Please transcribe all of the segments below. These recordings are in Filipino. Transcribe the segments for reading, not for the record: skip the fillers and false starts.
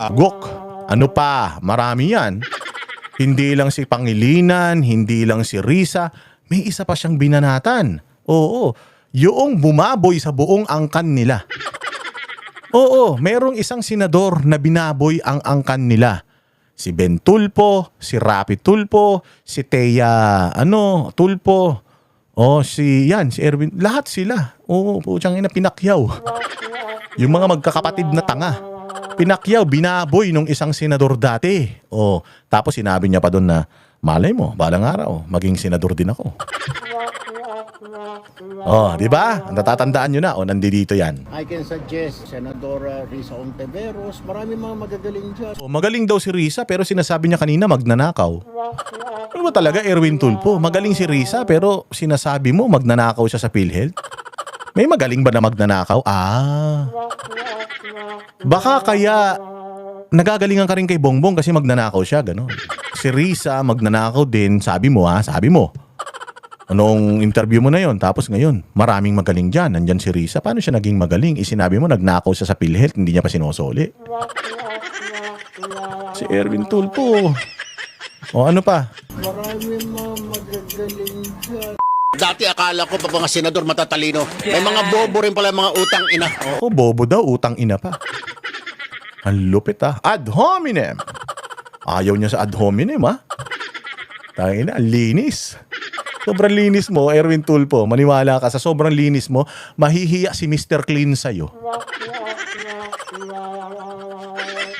Agok. Ano pa? Marami yan. Hindi lang si Pangilinan, hindi lang si Risa, may isa pa siyang binanatan. Oo, yung bumaboy sa buong angkan nila. Oo, merong isang senador na binaboy ang angkan nila. Si Ben Tulfo, si Rapi Tulfo, si Teya Tulfo, si Erwin, lahat sila. Oo, putyang ina, pinakyaw. Yung mga magkakapatid na tanga. Pinakyaw, binaboy nung isang senador dati. Tapos sinabi niya pa doon na, malay mo, balang araw, maging senador din ako. Di ba? Natatandaan nyo na, nandito yan. I can suggest Senadora Risa Ontiveros, marami mga magagaling dyan. Magaling daw si Risa pero sinasabi niya kanina magnanakaw. Ano ba talaga, Erwin Tulfo? Magaling si Risa pero sinasabi mo magnanakaw siya sa PhilHealth? May magaling ba na magnanakaw? Baka kaya nagagalingan ka rin kay Bongbong kasi magnanakaw siya, gano'n. Si Risa magnanakaw din, sabi mo. Anong interview mo na yon? Tapos ngayon, maraming magaling dyan. Nandyan si Risa. Paano siya naging magaling? Sinabi mo, nagnakaw siya sa PhilHealth, hindi niya pa sinosoli. Si Erwin Tulfo. Ano pa? Marami mga magagaling dyan. Dati akala ko pa mga senador matatalino. May mga bobo rin pala mga utang ina. Bobo daw, utang ina pa. Ang lupit Ad hominem. Ayaw niya sa ad hominem Tangina, ang linis. Sobrang linis mo, Erwin Tulfo. Maniwala ka, sa sobrang linis mo, mahihiya si Mr. Clean sa'yo.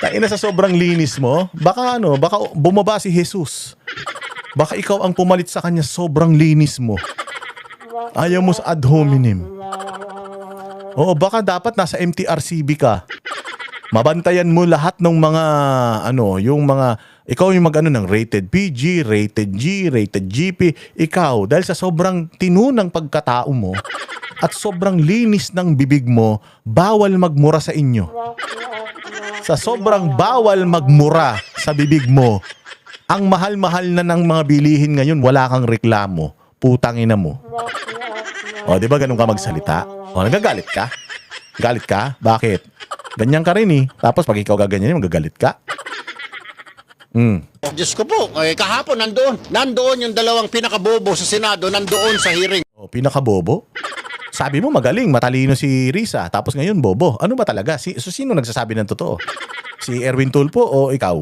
Tangina, sa sobrang linis mo, baka bumaba si Jesus. Baka ikaw ang pumalit sa kanya, sobrang linis mo. Ayaw mo sa ad hominem. Baka dapat nasa MTRCB ka. Mabantayan mo lahat ng mga ikaw yung ng rated PG, rated G, rated GP. Ikaw, dahil sa sobrang tinunang pagkatao mo at sobrang linis ng bibig mo, bawal magmura sa inyo. Sa sobrang bawal magmura sa bibig mo, ang mahal-mahal na ng mga bilihin ngayon, wala kang reklamo. Putang ina mo. Di ba ganun ka magsalita? Nagagalit ka? Galit ka? Bakit? Ganyan ka rin Tapos pag ikaw gaganyan, magagalit ka. Diyos ko po, kahapon nandoon yung dalawang pinakabobo sa Senado, nandoon sa hearing. Pinakabobo? Sabi mo magaling, matalino si Risa, tapos ngayon bobo. Ano ba talaga? Sino nagsasabi ng totoo? Si Erwin Tulfo o ikaw?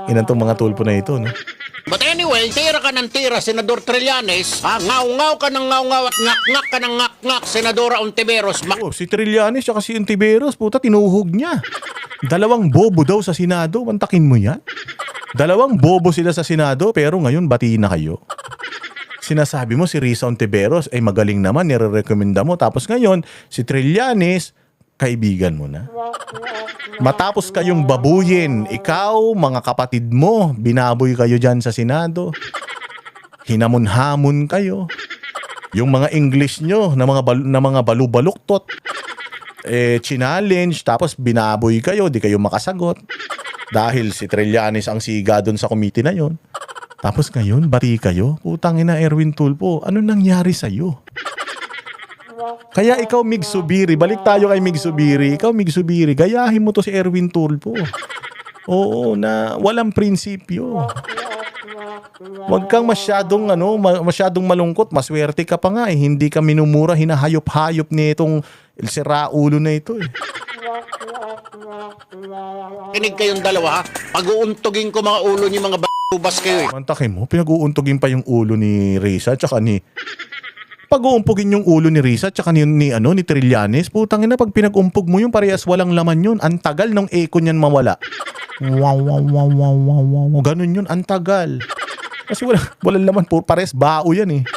Ilan tong mga Tulfo na ito, no? But anyway, tira ka ng tira, Senador Trillanes. Ngaw-ngaw ka ng ngaw-ngaw at ngak-ngak ka ng ngak-ngak, Senadora Ontiveros. Si Trillanes at si Ontiveros, puta, tinuhog niya. Dalawang bobo daw sa Senado, mantakin mo yan. Dalawang bobo sila sa Senado, pero ngayon batiin na kayo. Sinasabi mo si Risa Ontiveros ay magaling naman, nire-recommenda mo. Tapos ngayon, si Trillanes, kaibigan mo na. Matapos kayong babuyin, ikaw, mga kapatid mo, binaboy kayo dyan sa Senado. Hinamon-hamon kayo. Yung mga English nyo na mga balubaluktot, challenge, tapos binaboy kayo, di kayo makasagot. Dahil si Trillanes ang siga doon sa committee na yon. Tapos ngayon, bati kayo. Putang ina, Erwin Tulfo, ano nangyari sa'yo? Kaya ikaw, Mig Subiri, balik tayo kay Mig Subiri. Ikaw, Mig Subiri, gayahin mo to si Erwin Tulfo. Na walang prinsipyo. Huwag kang masyadong malungkot. Maswerte ka pa nga Hindi ka minumura, hinahayop-hayop nitong siraulo na ito Kinig kayong dalawa, pag-uuntugin ko mga ulo niyo mga bas kayo Mantakin mo, pinag-uuntugin pa yung ulo ni Risa tsaka ni... Pag-uumpugin yung ulo ni Risa tsaka ni Trillanes, putang ina, pag pinag-umpog mo yung parehas walang laman yun. Ang tagal ng echo niyan mawala. Wow. Ganun yun, ang tagal. Kasi walang laman, parehas bao yan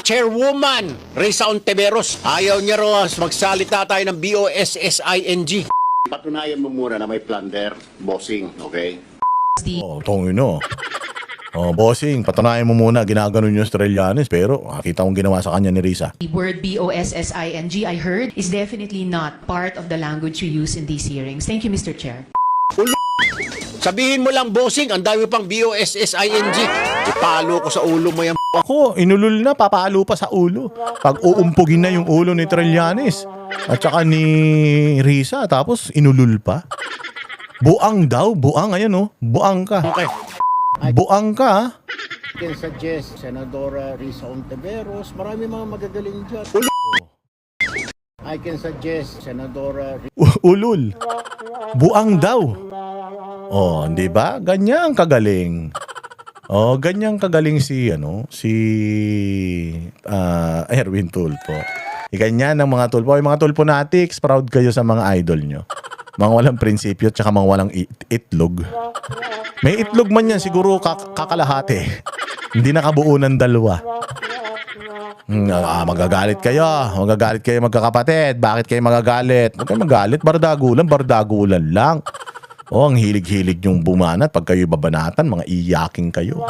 Chairwoman Risa Ontiveros, ayaw niya raw magsalita tayo ng BOSSING. Patunayan mo muna na may plunder, bossing, okay? Tongino. Bossing, patunayan mo muna, ginaganon yung Trillanes, pero nakita kong ginawa sa kanya ni Risa. The word BOSSING, I heard, is definitely not part of the language we use in these hearings. Thank you, Mr. Chair. Sabihin mo lang, bossing, ang dami pang BOSSING. Ipalo ko sa ulo mo yan. Ako, inulul na, papalo pa sa ulo. Pag uumpugin na yung ulo ni Trillanes at saka ni Risa, tapos inulul pa. Buang daw, buang, ayan oh, buang ka. Okay. Buang ka, ha? I can suggest Senadora Risa Ontiveros, marami mga magagaling dyan. I can suggest Senadora Ulul. Buang daw. Oh, di ba? Ganyan kagaling. Oh, ganyan kagaling si Erwin Tulfo. Ganyan ang mga tulpo. Yung mga tulponatics, proud kayo sa mga idol nyo. Mga walang prinsipyo at saka mga walang itlog. May itlog man yan, siguro kakalahati. Hindi nakabuo ng dalawa. Magagalit kayo. Magagalit kayo magkakapatid. Bakit kayo magagalit? Huwag kayo magalit. Bardagulan lang. Oh, ang hilig-hilig yung bumanat. Pag kayo babanatan, mga iyaking kayo.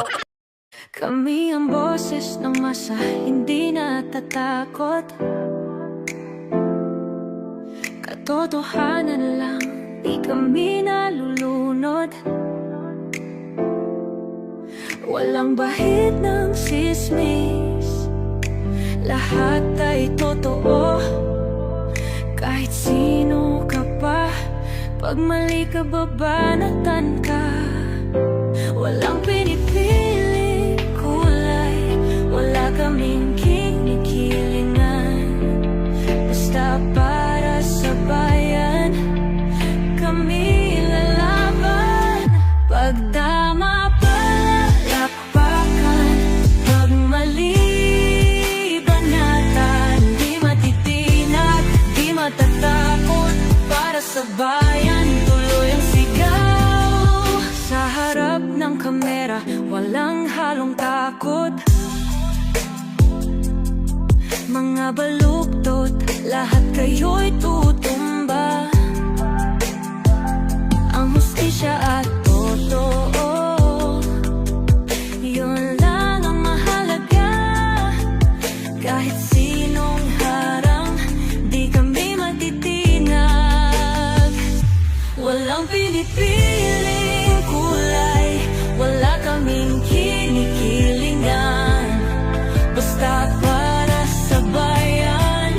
Kami ang boses ng masa, hindi natatakot. Katotohanan lang, di kami nalulunod. Walang bahid ng sismis, lahat ay totoo. Kahit sino ka pa, pag mali ka babanatan ka. Walang pinipiling kulay, wala kaming kinikilingan. Basta para sa bayan, kami lalaban. Pagdama palakpakan, pag mali banatan. Di matitinag, di matatakot, para sa bayan tuloy ang sigaw. Sa harap ng kamera, walang halong takot. Mga baluktot, lahat kayo'y tutumba. Ang hustisya at totoo, yun lang ang mahalaga. Kahit sinong harang, di kami matitinag. Walang pinipiling kulay, wala kaming kinikilingan. Basta para sa bayan,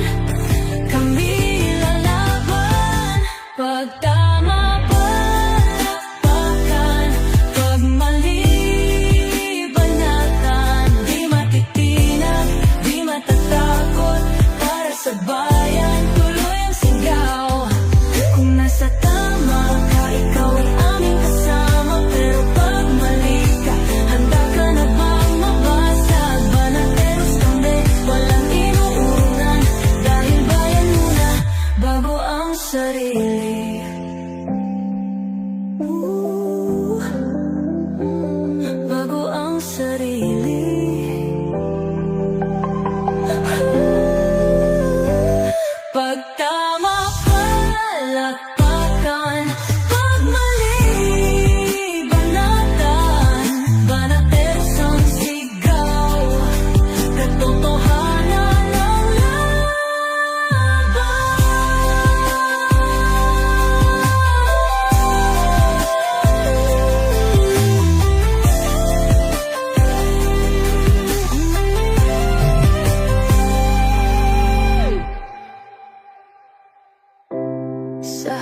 kami lalaban. Pag tama palakpakan, pag mali banatan. Di matitinag, di matatakot, para sa bayan tuloy ang sigaw. Kung nasa tama ka, ikaw ay aming kasama. Pero pag mali ka, handa ka na bang mabasag? Banateros kami, walang inuunan. Dahil bayan muna, bago ang sarili. Bago ang sarili. Pag tama palakpakan, pag mali banatan. Banateros ang sigaw, katotohanan ang laban. Sa